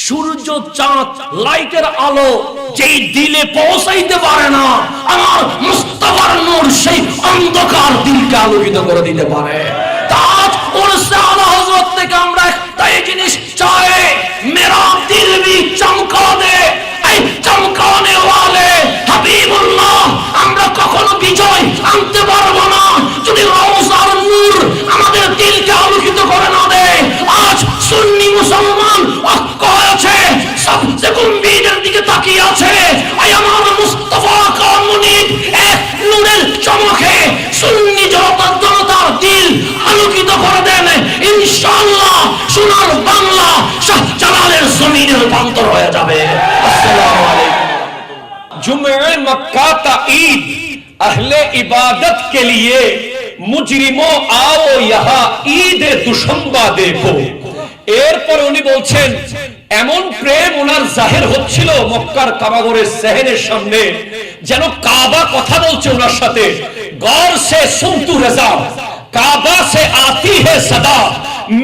সূর্য চাঁদ লাইটের আলো যেই দিলে পৌঁছাইতে পারে না, আমার মুস্তাফার নূর সেই অন্ধকার দিলকে আলোকিত করে দিতে পারে। তাজ উরসে আলা হযরত থেকে আমরা একটাই জিনিস চাই, মেরা দিল ভি চমকা দে, এই চমকানে ওয়ালে হাবিবুল্লাহ। আমরা কখনো বিজয় আনতে পারবো না যদি রওজার নূর আমাদের দিলকে আলোকিত করে না দেয়। আজ সুন্নি মুসলমান ঐক্য হয়েছে, সবচেয়ে গম্ভীরের দিকে তাকিয়ে আছে। আই আমার মুস্তাফা কামুনিক এক নূরের চমকে সুন্নি জনতার দিল আলোকিত করে দেন। ইনশাআল্লাহ সোনার বাংলা শাহজালালের জমিনে রূপান্তর হয়ে যাবে। আসসালামু আলাইকুম। जुमे मक्का का ईद अहले इबादत के लिए मुजरिमों आओ यहाँ ईद दुशंबा देखो। এরপর উনি বলছেন এমন প্রেম ওনার জাহির হচ্ছিল মক্কার কাবাগরের সেহরের সামনে, যেন কাবা কথা বলছে ওনার সাথে। গौर से सुन तू रजा काबा से आती है सदा,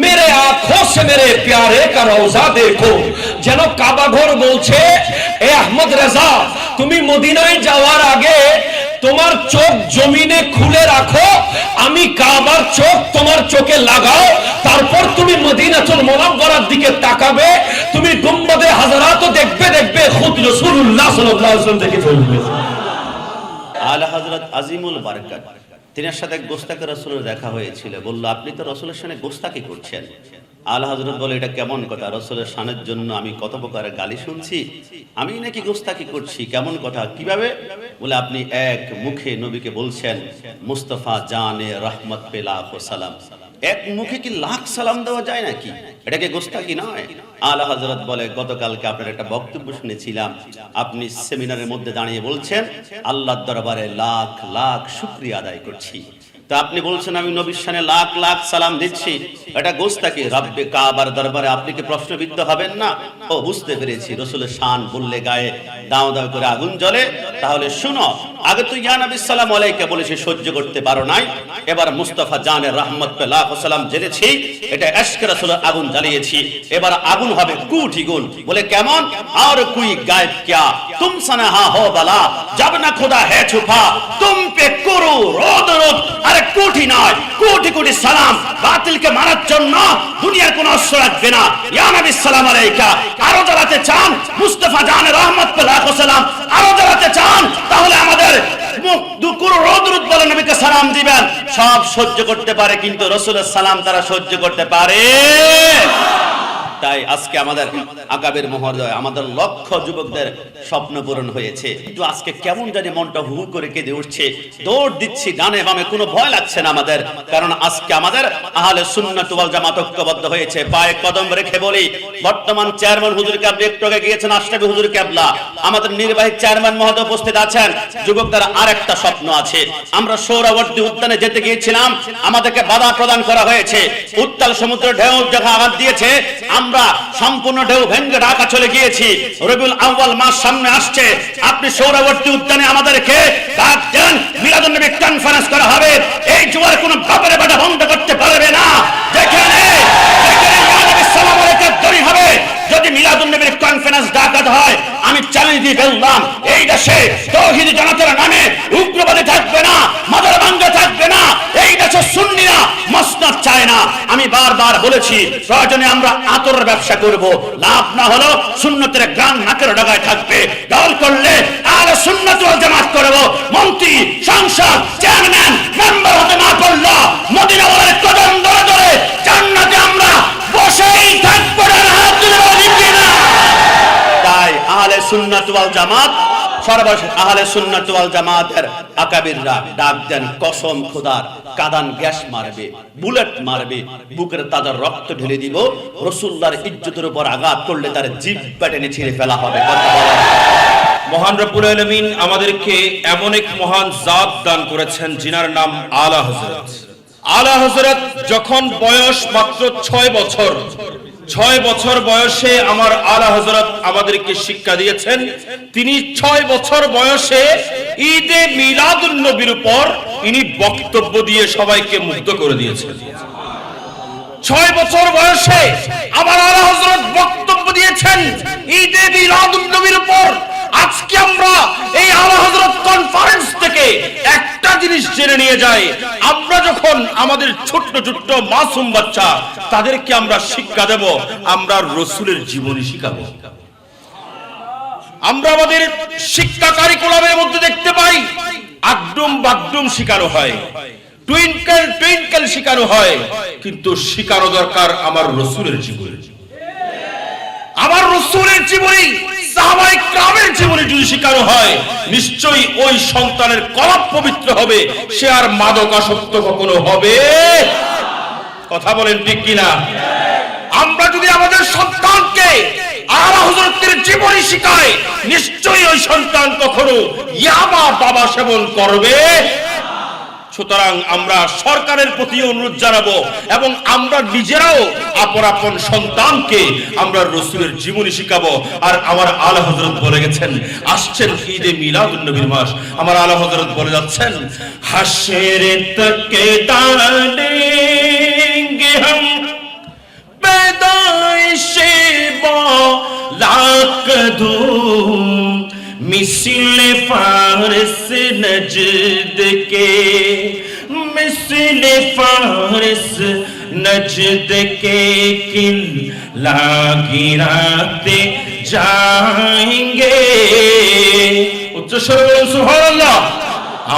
मेरे आंखों से मेरे प्यारे का रौजा देखो। যেন কাবা ঘর বলছে, এ আহমদ রেজা, তুমি মদিনায় যাওয়ার আগে তোমার চোখ জমিনে খুলে রাখো, আমি কাবার চোখ তোমার চোখে লাগাও, তারপর তুমি মদিনাতুল মুনাওয়ারার দিকে তাকাবে, তুমি গুম্বদে হাজারাতও দেখবে, দেখবে খুদ রাসূলুল্লাহ সাল্লাল্লাহু আলাইহি ওয়াসাল্লাম দেখে ফেলবে। আলা হযরত আজিমুল বারাকাত, তিনার সাথে গোস্তাকে রাসূলের দেখা হয়েছিল। বলল, আপনি তো রাসূলের সামনে গোস্তাকি করছেন। আলা হযরত বলে, এটা কেমন কথা? রাসূলের শানের জন্য আমি কত প্রকারের গালি শুনছি, আমি নাকি গোস্তাকি করছি? কেমন কথা, কিভাবে? বলে, আপনি এক মুখে নবীকে বলছেন মুস্তাফা জানে রহমত পে লাখো সালাম। এক মুখে কি লাখ সালাম দেওয়া যায় নাকি? এটাকে গোস্তাকি নয়? আলা হযরত বলে, গতকালকে আপনার একটা বক্তব্য শুনেছিলাম, আপনি সেমিনারের মধ্যে দাঁড়িয়ে বলছেন আল্লাহর দরবারে লাখ লাখ শুকরিয়া আদায় করছি। তো আপনি বলছেন আমি নবীর শানে লাখ লাখ সালাম দিচ্ছি, এটা গোস্তাকি। রব্বে কাবার দরবারে আপনি কি প্রশ্নবিদ্ধ হবেন না? ও, বুঝতে পেরেছি, রাসূলের শান বললে গায়ে দাও দাও করে আগুন জ্বলে। তাহলে শুনো, আগে তো ইয়া নবী সাল্লাল্লাহু আলাইহি বলেছি, সহ্য করতে পারো নাই, এবার মুস্তাফা জানের রহমত পে লাখো সালাম জেনেছি, এটা ইশক রাসূলের আগুন জ্বালিয়েছি, এবার আগুন হবে কোটি গুণ। বলে, কেমন? আর কোই গায়েব কিয়া তুম সনহা হো বালা, জব না খুদা হে ছুপা তুম পে করো রোদ রোদ। আরে কোটি নয়, কোটি কোটি সালাম বাতিলকে মারার জন্য দুনিয়ার কোনো অস্ত্র রাখবে না। ইয়া নবী সাল্লাল্লাহু আলাইহি, আরো জ্বালাতে চান মুস্তাফা জানের রহমত পে লাখো সালাম, আরো জ্বালাতে চান, তাহলে আমাদের মুখ দুকুর রোদ রোদ বলে নবীকে সালাম দিবেন। সব সহ্য করতে পারে, কিন্তু রাসূলের সালাম তারা সহ্য করতে পারে। তাই আজকে আমাদের আকাবের মহোদয়, আমাদের লক্ষ যুবকদের স্বপ্ন পূরণ হয়েছে, কিন্তু আজকে কেমন জানি মনটা হু করে কেঁদে উঠছে। দৌড় দিচ্ছি ডানে বামে, কোনো ভয় লাগছে না আমাদের, কারণ আজকে আমাদের আহলে সুন্নাত ওয়াল জামাত ঐক্যবদ্ধ হয়েছে। পায়ে কদম রেখে বলি, বর্তমান চেয়ারম্যান হুজুর কেবলা একটু আগে গিয়েছেন, আশরাফি হুজুর কেবলা, আমাদের নির্বাহী চেয়ারম্যান মহোদয় উপস্থিত আছেন। যুবকদের আরেকটা স্বপ্ন আছে। আমরা সোহরাওয়ার্দী উদ্যানে যেতে গিয়েছিলাম, আমাদেরকে বাধা প্রদান করা হয়েছে। উত্তাল সমুদ্রের ঢেউ যখন আঘাত দিয়েছে, আমরা সম্পূর্ণ ঢেউ ভেঙে ঢাকা চলে গিয়েছি। রবিউল আউয়াল মাস সামনে আসছে, আপনি সোহরাওয়ার্দী উদ্যানে আমাদেরকে ডাক দেন, মিলাদুন নবী কনফারেন্স করা হবে। এই জোয়ার কোনো বাপের বেটা বন্ধ করতে পারবে না। যেখানে ইয়া নবী সাল্লাল্লাহু আলাইহি দড়ি হবে, যদি মিলাদুন নবীর কনফারেন্স ডাকা হয়, আমি চ্যালেঞ্জ দিয়ে বললাম, এই দেশে তাওহীদি জনতার নামে উগ্রবাদী থাকবে না, মাদার ভাঙ্গা থাকবে না। এই দেশে সুন্নিরা মসনদ চায় না। আমি বারবার বলেছি, প্রয়োজনে আমরা আতরের ব্যবসা করব, লাভ না হলো সুন্নতের গ্রাম নাকের ডগায় থাকবে। দল করলে আহলে সুন্নাত ওয়াল জামাত করব। মন্ত্রী, সংসদ, চেয়ারম্যান, মেম্বার হতে না পারলো মদিনাওয়ালার কদম ধরে ধরে জান্নাতে আমরা বসেই থাকবো না। তাই আহলে সুন্নাত ওয়াল জামাত, সর্বশেষ আহলে সুন্নাত ওয়াল জামাতের আকাবিররা ডাক দেন, কসম খোদার, কাদান গ্যাস মারবে, বুলেট মারবে, বুকের তাজা রক্ত ঢেলে দিব, রাসূলুল্লাহর ইজ্জতের উপর আঘাত করলে তার জিহ্বা টেনে ছিঁড়ে ফেলা হবে। মহান রব্বুল আলামিন আমাদেরকে এমন এক মহান জাত দান করেছেন, যিনার নাম আলা হযরত। আলা হযরত যখন বয়স মাত্র 6 বছর, 6 বছর বয়সে আমার আলা হযরত আমাদেরকে শিক্ষা দিয়েছেন। তিনি 6 বছর বয়সে ঈদে মিলাদুন নবীর উপর ইনি বক্তব্য দিয়ে সবাইকে মুগ্ধ করে দিয়েছেন। 6 বছর বয়সে আমার আলা হযরত বক্তব্য দিয়েছেন ঈদে মিলাদুন নবীর উপর। আজকে আমরা এই আলা হযরত কনফারেন্স থেকে একটা জিনিস জেনে নিয়ে যাই, আমরা যখন আমাদের ছোট্ট ছোট্ট মাসুম বাচ্চা তাদেরকে আমরা শিক্ষা দেব, আমরা রাসূলের জীবনী শিখাবো। আমরা আমাদের শিক্ষা কারিকুলামের মধ্যে দেখতে পাই আগডুম বাগডুম শেখানো হয়, টুইঙ্কেল টুইঙ্কেল শেখানো হয়, কিন্তু শেখানো দরকার আমার রাসূলের জীবনী। আমার রাসূলের জীবনী, সাহাবায়ে কেরামের জীবনী যদি শেখানো হয়, নিশ্চয়ই ওই সন্তানের কলব পবিত্র হবে, সে আর মাদকাসক্ত কখনো হবে। কথা বলেন ঠিক কিনা? আমরা যদি আমাদের সন্তানকে আলা হযরতের জীবনী শিখাই, নিশ্চয়ই ওই সন্তান কখনো ইয়াবা বাবা সেবন করবে। সুতরাং আমরা সরকারের প্রতি অনুরোধ জানাবো এবং আমরা নিজেরাও আপন আপন সন্তানকে আমরা রাসূলের জীবনী শিখাবো। আর আমার আলা হযরত বলে গেছেন, আসছেন ঈদে মিলাদুন নবীর মাস, আমার আলা হযরত বলে যাচ্ছেন, হাশরে তকে ডালেঙ্গে হাম पैदाइशे बालाकदूम मिसले फारस नजद के, मिसले फारस नजद के किला गिराते जाएंगे। उच्च स्वर बोलুন সুবহানাল্লাহ।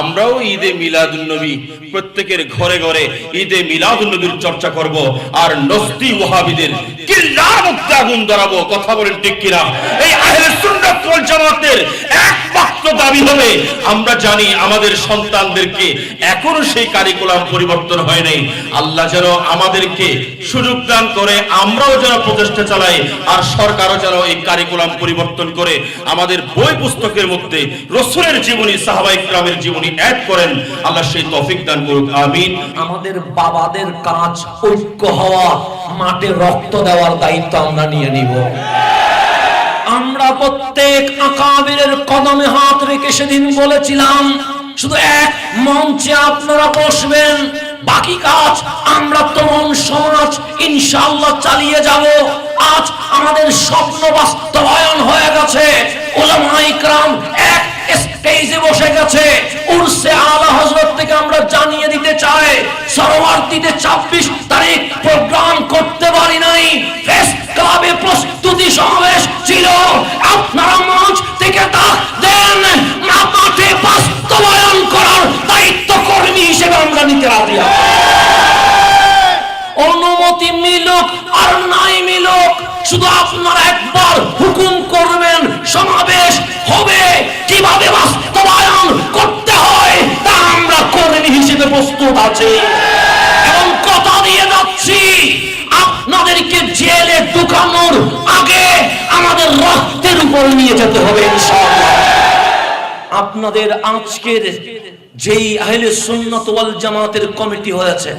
আমরাও ঈদে মিলাদুন নবী প্রত্যেকের ঘরে ঘরে ঈদে মিলাদুন নবীর চর্চা করব, আর নস্তি ওয়াহাবিদের কিল্লার মধ্যে আগুন ধরাবো। কথা বলেন ঠিক কিনা? এই আহলে সুন্নাত ওয়াল জামাতের একমাত্র দাবি হবে, আমরা জানি আমাদের সন্তানদেরকে এখনো সেই কারিকুলাম পরিবর্তন হয় নাই, আল্লাহ যেন আমাদেরকে সুযোগ দান করে আমরাও যেন প্রচেষ্টা চালাই, আর সরকারও যেন এই কারিকুলাম পরিবর্তন করে আমাদের বই পুস্তকের মধ্যে রাসূলের জীবনী, সাহাবায়ে কেরামের জীবনী অ্যাড করেন। আল্লাহ সেই তৌফিক দান করুক, আমিন। আমাদের বাবাদের কাজ ঐক্য হওয়া, মাঠে রক্ত দেওয়ার দায়িত্ব আমরা নিয়ে নিব। আমরা প্রত্যেক আকাবিরের কদমে হাত রেখে সেদিন বলেছিলাম, শুধু এক মঞ্চে আপনারা বসবেন, বাকি কাজ আমরা তরুণ সমাজ ইনশাআল্লাহ চালিয়ে যাব। আজ আমাদের স্বপ্ন বাস্তবায়ন হয়ে গেছে, উলামায়ে কেরাম এক স্টেজে বসে গেছে। উরসে আলা হযরত থেকে আমরা জানিয়ে দিতে চাই, সরোয়ারদিতে 26 তারিখ প্রোগ্রাম করতে পারি নাই, প্রেস ক্লাবে প্রস্তুতি সমাবেশ ছিল। আপনারা মঞ্চ থেকে ডাক দেন, মাঠে বাস্তবায়ন করার দায়িত্ব কর্মী হিসেবে আমরা নিতে রাজি আছি। অনুমতি মিলুক আর নাই মিলুক, শুধু আপনারা একবার হুকুম করবেন, সমাবেশ হবে, কিভাবে বাস্তবায়ন করতে হয় তা আমরা কর্মী হিসেবে প্রস্তুত আছি। এবং কথা দিয়ে যাচ্ছি, আপনাদেরকে জেলে ঢুকানোর আগে আমাদের রক্তের উপর নিয়ে যেতে হবে ইনশাআল্লাহ। আপনাদের আজকের যেই আহলে সুন্নাত ওয়াল জামাতের কমিটি হয়েছে,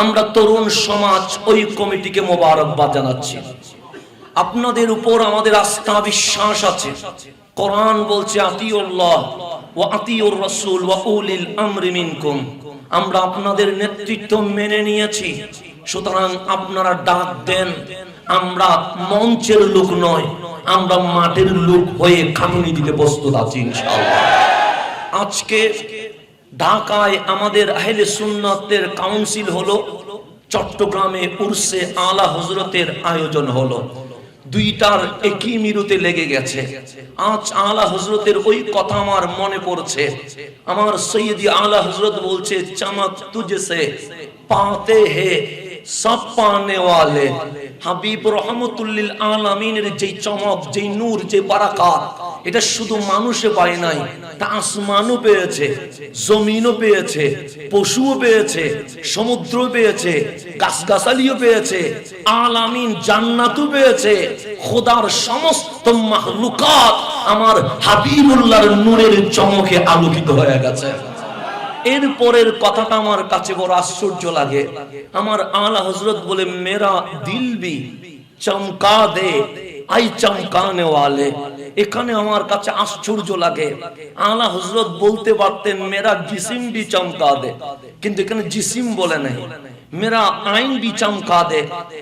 আমরা তরুণ সমাজ ওই কমিটিকে মোবারকবাদ জানাচ্ছি। আপনাদের উপর আমাদের আস্থা বিশ্বাস আছে। কোরআন বলছে, আতিউল্লাহ ওয়া আতিউর রাসূল ওয়া উলিল আমরি মিনকুম। আমরা আপনাদের নেতৃত্ব মেনে নিয়েছি, সুতরাং আপনারা ডাক দেন। আমরা মঞ্চের লোক নয়, আমরা মাঠের লোক হয়ে খাটুনি দিতে প্রস্তুত আছি ইনশাআল্লাহ। আজকে ঢাকায় আমাদের আহলে সুন্নাতের কাউন্সিল হলো, চট্টগ্রামে উরসে আলা হযরতের আয়োজন হলো, দুইটার একই মিরুতে লেগে গেছে। আজ আলা হযরতের ওই কথা আমার মনে পড়ছে। আমার সৈয়দি আলা হযরত বলছে, চমক তুঝসে পাতে হে সব পানে ওয়ালে। হাবিব রহমতুল্লিল আলামিনের যে চমক, যে নূর, যে বারাকাত, এটা শুধু মানুষে পায় নাই, তা আসমানও পেয়েছে, জমিনও পেয়েছে, পশুও পেয়েছে, সমুদ্র পেয়েছে, গাছগাছালিও পেয়েছে, আলামিন জান্নাতও পেয়েছে। খোদার সমস্ত মাখলুকাত আমার হাবিবুল্লাহর নূরের চমকে আলোকিত হয়ে গেছে। এরপরের কথাটা আমার কাছে বড় আশ্চর্য লাগে। আমার আলা হযরত বলে, মেরা দিল ভি চমকা দে আই চমকানে ওয়ালে। এখানে আমার কাছে আশ্চর্য লাগে। আলা হযরত বলতে পারতেন মেরা জিসিম ভি চমকা দে, কিন্তু এখানে জিসিম বলে নাই, মেরা আইন ভি চমকা দে,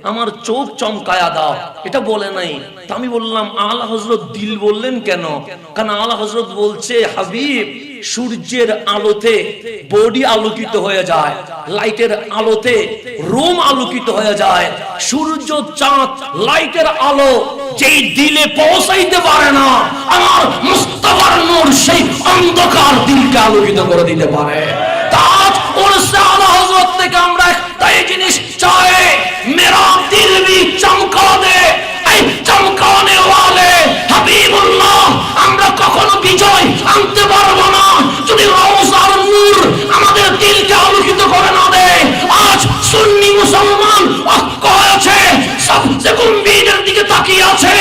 আমার চোখ চমকায়া দাও, এটা বলে নাই। তা আমি বললাম আলা হযরত দিল বললেন কেন? কারণ আলা হযরত বলছে হাবিব, সূর্যের আলোতে বডি আলোকিত হয়ে যায়, লাইটের আলোতে রুম আলোকিত হয়ে যায়। সূর্য চাঁদ লাইটের আলো যেই দিলে পৌঁছাইতে পারে না, আমার মুস্তাফার নূর সেই অন্ধকার দিলকে আলোকিত করে দিতে পারে। তাজ উরসে আলা হযরত থেকে আমরা একটাই জিনিস চাই, মেরা দিল ভি চমকা দে, এই চমকানে ওয়ালে হাবিবুল্লাহ। আমরা কখনো বিজয় আনতে পারবো না যদি রওজার নূর আমাদের দিলকে আলোকিত করে না দেয়। আজ সুন্নি মুসলমান ঐক্য হয়েছে, সবচেয়ে গম্ভীরের দিকে তাকিয়ে আছে।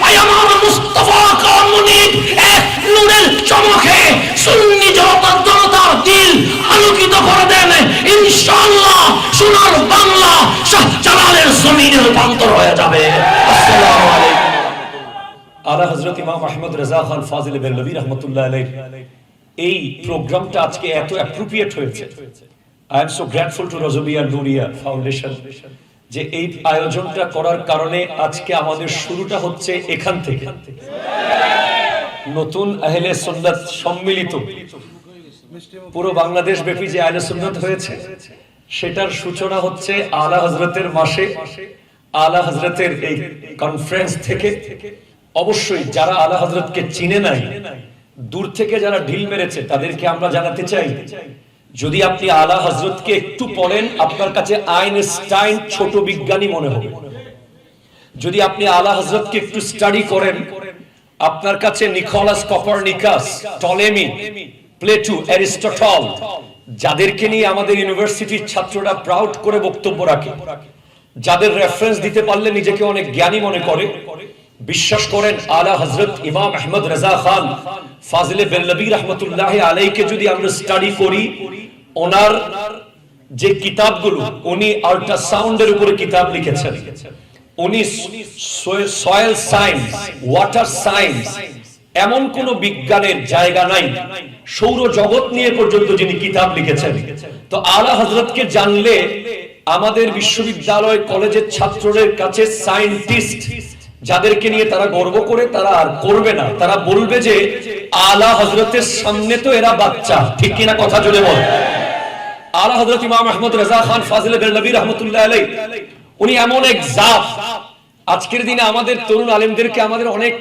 আই আমার মুস্তাফা কামুনিক এক নূরের চমকে সুন্নি জনতার দিল আলোকিত করে দেন ইনশাআল্লাহ। সোনার বাংলা শাহজালালের জমিনে রূপান্তর হয়ে যাবে। আসসালামু আলাইকুম। আলা হযরত ইমাম আহমদ রেজা খান ফাজিল বেরলভী রাহমাতুল্লাহ আলাইহি এই প্রোগ্রামটা আজকে এত অ্যাপ্রোপ্রিয়েট হয়েছে। I am so grateful to Rajbia Nuria Foundation যে এই আয়োজনটা করার কারণে আজকে আমাদের শুরুটা হচ্ছে এখান থেকে। নতুন আহলে সুন্নাত সম্মিলিত পুরো বাংলাদেশ ব্যাপী যে আহলে সুন্নাত হয়েছে সেটার সূচনা হচ্ছে আলা হযরতের মাসে, আলা হযরতের এই কনফারেন্স থেকে। অবশ্যই যারা আলা হযরতকে চিনে নাই, দূর থেকে যারা ঢিল মেরেছে তাদেরকে আমরা জানাতে চাই, যদি আপনি আলা হযরতকে একটু পড়েন আপনার কাছে আইনস্টাইন ছোট বিজ্ঞানী মনে হবে। যদি আপনি আলা হযরতকে একটু স্টাডি করেন আপনার কাছে Nicolas Copernicus, Ptolemy, Plato, Aristotle, যাদেরকে নিয়ে আমাদের ইউনিভার্সিটির ছাত্ররা প্রাউড করে বক্তব্য রাখে, যাদের রেফারেন্স দিতে পারলে নিজেকে অনেক জ্ঞানী মনে করে, বিশ্বাস করেন আলা হযরত ইমাম আহমদ রেজা খান ফাজিলে বেরলভী রাহমাতুল্লাহ আলাইহিকে যদি আমরা স্টাডি করি, ওনার যে কিতাবগুলো, উনি আল্ট্রাসাউন্ডের উপরে কিতাব লিখেছেন, উনি সয়েল সায়েন্স, ওয়াটার সায়েন্স, এমন কোন বিজ্ঞানের জায়গা নাই, সৌর জগৎ নিয়ে পর্যন্ত যিনি কিতাব লিখেছেন। তো আলা হযরতকে জানলে আমাদের বিশ্ববিদ্যালয় কলেজের ছাত্রদের কাছে সায়েন্টিস্ট যাদেরকে নিয়ে তারা গর্ব করে তারা আর করবে না, তারা বলবে যে আলা হযরতের সামনে তো এরা বাচ্চা। ঠিক কিনা কথা জোরে বল। আলা হযরত ইমাম আহমদ রেজা খান ফাজিলে বেরলভী রাহমাতুল্লাহ আলাইহি উনি এমন এক জাত, আজকের দিনে আমাদের তরুণ আলেমদেরকে আমাদের অনেক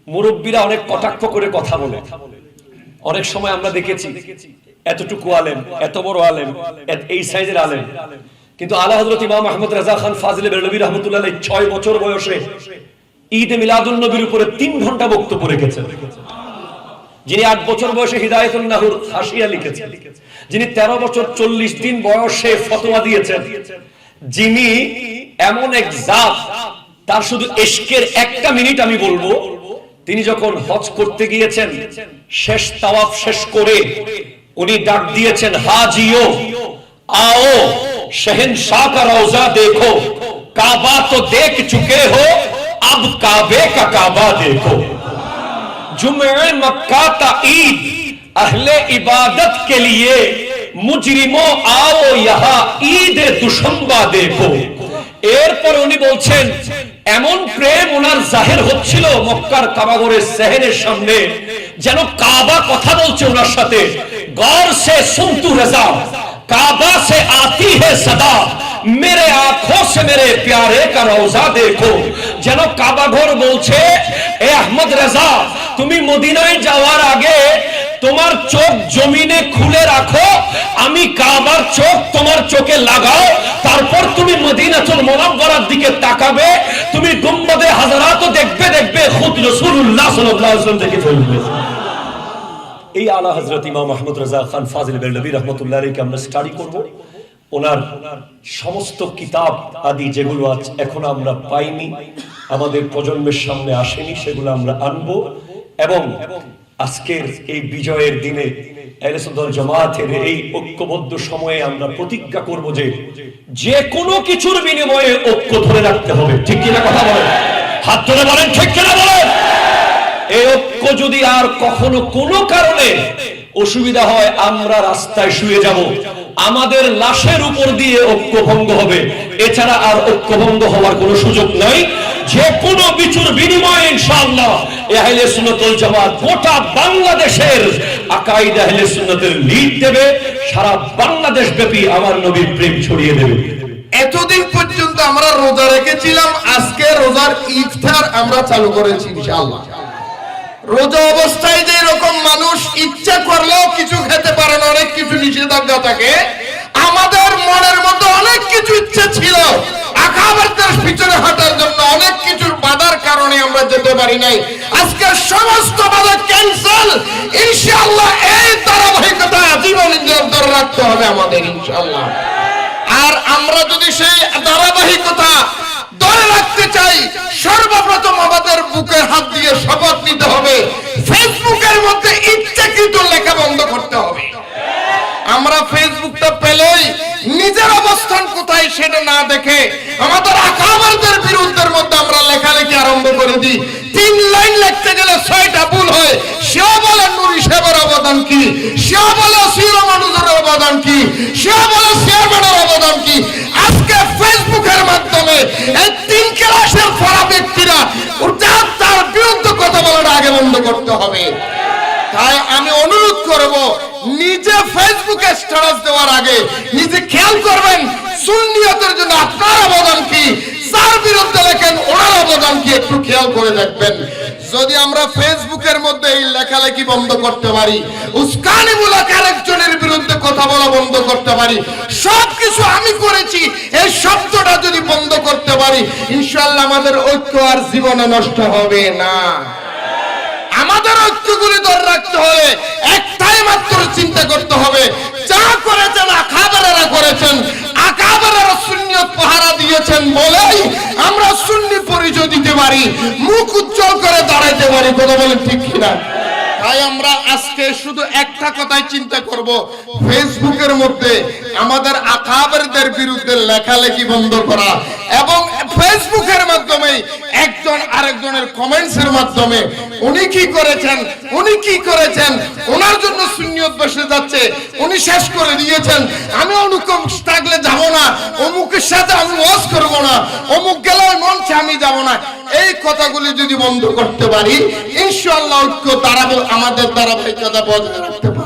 মুরব্বীরা অনেক কটাক্ষ করে কথা বলে। অনেক সময় আমরা দেখেছি এতটুকু আলেম, এত বড় আলেম, এই সাইজের আলেম, কিন্তু আলা হযরত ইমাম আহমদ রেজা খান ফাজিলে বেরলভী রাহমাতুল্লাহ আলাইহি 6 বছর বয়সে ঈদে মিলাদুন নবীর উপরে 3 ঘন্টা বক্তব্য রেখেছেন। যিনি 8 বছর বয়সে হিদায়াতুন নাহুর হাসিয়া লিখেছেন, যিনি 13 বছর 40 দিন বয়সে ফতোয়া দিয়েছেন, যিনি এমন এক জাত, তার শুধু ইশকের একটা মিনিট আমি বলবো, তিনি যখন হজ করতে গিয়েছেন শেষ তাওয়াফ শেষ করে উনি ডাক দিয়েছেন, হাজিও आओ शहंशाह का रोजा देखो, काबा तो देख चुके हो अब काबे का काबा देखो। जुमे मक्का ता ईद अहले इबादत के लिए मुजरिमों आओ यहाँ ईद दुशंबा देखो। এরপর উনি বলছেন এমন প্রেম ওনার জাহির হচ্ছিল মক্কার কাবাগরের সেহনের সামনে, যেন কাবা কথা বলছে ওনার সাথে। गौर से सुन तू रजा, काबा से आती है सदा, मेरे आंखों से मेरे प्यारे का रोजा देखो। যেন কাবা ঘর বলছে, এ আহমদ রেজা, তুমি মদিনায় যাওয়ার আগে তোমার চোখ জমিনে খুলে রাখো, আমি কাবার চোখ তোমার চোখে লাগাও, তারপর তুমি মদিনাতুল মুনাওয়ারার দিকে তাকাবে, তুমি গুম্বদে হাজারাতও দেখবে, দেখবে খুদ রাসূলুল্লাহ সাল্লাল্লাহু আলাইহি ওয়াসাল্লাম দেখে ফেলবে। এই আলা হযরত ইমাম আহমদ রেজা খান ফাজিল বেরলভী রাহমাতুল্লাহ আলাইহিকে আমরা স্টাডি করব। ওনার সমস্ত কিতাব আদি যেগুলো আজ এখন আমরা পাইনি, আমাদের প্রজন্মের সামনে আসেনি, সেগুলো আমরা আনবো। এবং আজকের এই বিজয়ের দিনে আহলে সুন্নাত ওয়াল জামাতের এই ঐক্যবদ্ধ সময়ে আমরা প্রতিজ্ঞা করব যে যে কোনো কিছুর বিনিময়ে ঐক্য ধরে রাখতে হবে। ঠিক কিনা কথা বলেন? হাত ধরে বলেন ঠিক কিনা বলেন। এই ঐক্য যদি আর কখনো কোনো কারণে অসুবিধা হয় আমরা রাস্তায় শুয়ে যাব, আমাদের লাশের উপর দিয়ে ঐক্যভঙ্গ হবে, এছাড়া আর ঐক্যভঙ্গ হওয়ার কোনো সুযোগ নাই। যে কোনো কিছুর বিনিময়ে ইনশাআল্লাহ আহলে সুন্নাত ওয়াল জামাত গোটা বাংলাদেশের আকাইদ আহলে সুন্নাতের লিড দেবে, সারা বাংলাদেশ ব্যাপী আমার নবীর প্রেম ছড়িয়ে দেবে। এতদিন পর্যন্ত আমরা রোজা রেখেছিলাম, আজকে রোজার ইফতার আমরা চালু করেছি ইনশাআল্লাহ। রোজা অবস্থায় যে এরকম মানুষ ইচ্ছা করলেও কিছু খেতে পারে না, অনেক কিছু নিষেধাজ্ঞা থাকে। আমাদের মনের মধ্যে অনেক কিছু ইচ্ছা ছিল, আকাবারদের পিছনে হাঁটার জন্য অনেক কিছুর বাধার কারণে আমরা যেতে পারি নাই। আজকে সমস্ত বাধা ক্যান্সেল ইনশাআল্লাহ। এই ধারাবাহিকতা আজীবন ধরে রাখতে হবে আমাদের ইনশাআল্লাহ। আর আমরা যদি সেই ধারাবাহিকতা ধরে রাখতে চাই, সর্বপ্রথম আমাদের বুকে হাত দিয়ে শপথ নিতে হবে, ফেসবুকের মধ্যে ইচ্ছাকৃত লেখা বন্ধ করতে হবে। আমরা ফেসবুকটা পেলেই নিজের অবস্থান কোথায় সেটা না দেখে আমাদের আকাবারদের বিরুদ্ধের মধ্যে আমরা লেখালেখি আরম্ভ করে দিই। 3 লাইন লিখতে গেলে 6টা ভুল হয়। সেও বলে নুরি সাহেবের অবদান কি, সেও বলে সির মানুষের অবদান কি, সেও বলে চেয়ারম্যানের অবদান কি। আজকে ফেসবুকের মাধ্যমে এই 3 ক্লাসের পড়া ব্যক্তিরা তার বিরুদ্ধে কথা বলাটা আগে বন্ধ করতে হবে। তাই আমি অনুরোধ করব, নিজে ফেসবুকে স্ট্যাটাস দেওয়ার আগে নিজে খেয়াল করবেন সুন্নিয়তের জন্য আপনার অবদান কি, যার বিরুদ্ধে লেখেন ওনার অবদান কি, একটু খেয়াল করে দেখবেন। যদি আমরা ফেসবুকের মধ্যে এই লেখালেখি বন্ধ করতে পারি, উস্কানিমূলক আরেকজনের বিরুদ্ধে কথা বলা বন্ধ করতে পারি, সবকিছু আমি করেছি এই শব্দটা যদি বন্ধ করতে পারি, ইনশাআল্লাহ আমাদের ঐক্য আর জীবনে নষ্ট হবে না। আমাদের ঐক্যগুলি ধরে রাখতে হলে একটাই মাত্র চিন্তা করতে হবে, যা করেছেন আকাবারেরা করেছেন, আকাবারেরা সুন্নিয়ত পাহারা দিয়েছেন বলেই আমরা সুন্নি পরিচয় দিতে পারি, মুখ উজ্জ্বল করে দাঁড়াইতে পারি। কথা বলেন ঠিক কিনা? তাই আমরা আজকে শুধু একটা কথাই চিন্তা করব, ফেসবুকের মধ্যে আমাদের আকাবারদের বিরুদ্ধে লেখালেখি বন্ধ করা, এবং ফেসবুকের মাধ্যমে একজন আরেকজনের কমেন্টসের মাধ্যমে উনি কি করেছেন, উনি কি করেছেন, ওনার জন্য সুন্নিয়ত বসে যাচ্ছে, উনি শেষ করে দিয়েছেন, আমি অমুক থাকলে যাব না, অমুকের সাথে আমি ওয়াজ করব না, অমুক গেলে মঞ্চে আমি যাব না। এই কথাগুলি যদি বন্ধ করতে পারি, ইনশাআল্লাহ ঐক্য দাঁড়াবে, আমাদের ধারাবাহিকতা বজায় রাখতে পারবে।